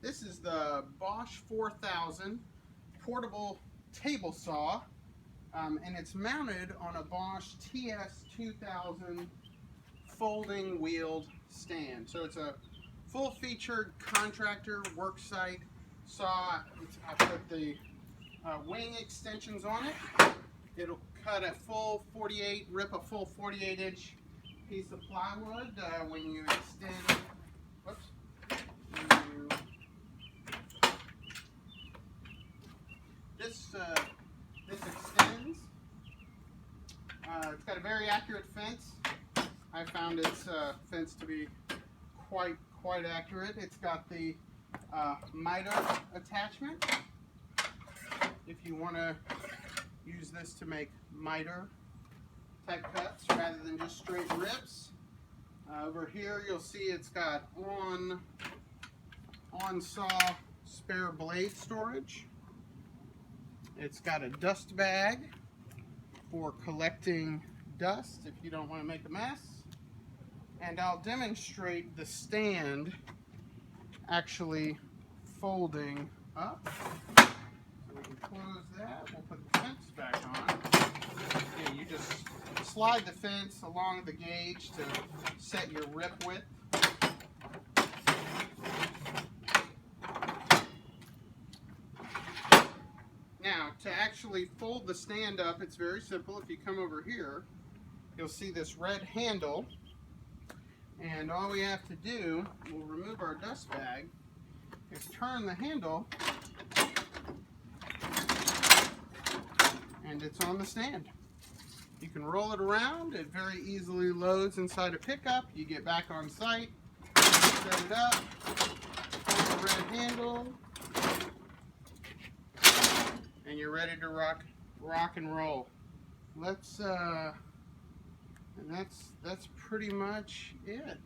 This is the Bosch 4000 portable table saw, and it's mounted on a Bosch TS 2000 folding wheeled stand. So it's a full-featured contractor worksite saw. I put the wing extensions on it. It'll cut a full 48, rip a full 48-inch piece of plywood when you extend. Whoops. This extends. It's got a very accurate fence. I found its fence to be quite accurate. It's got the miter attachment. If you want to use this to make miter type cuts rather than just straight rips. Over here you'll see it's got on saw spare blade storage. It's got a dust bag for collecting dust if you don't want to make a mess. And I'll demonstrate the stand actually folding up. So we can close that. We'll put the fence back on. Yeah, you just slide the fence along the gauge to set your rip width. Now, to actually fold the stand up, it's very simple. If you come over here, you'll see this red handle. And all we have to do, we'll remove our dust bag, is turn the handle, and it's on the stand. You can roll it around. It very easily loads inside a pickup. You get back on site, set it up, hold the red handle, and you're ready to rock and roll. And that's pretty much it.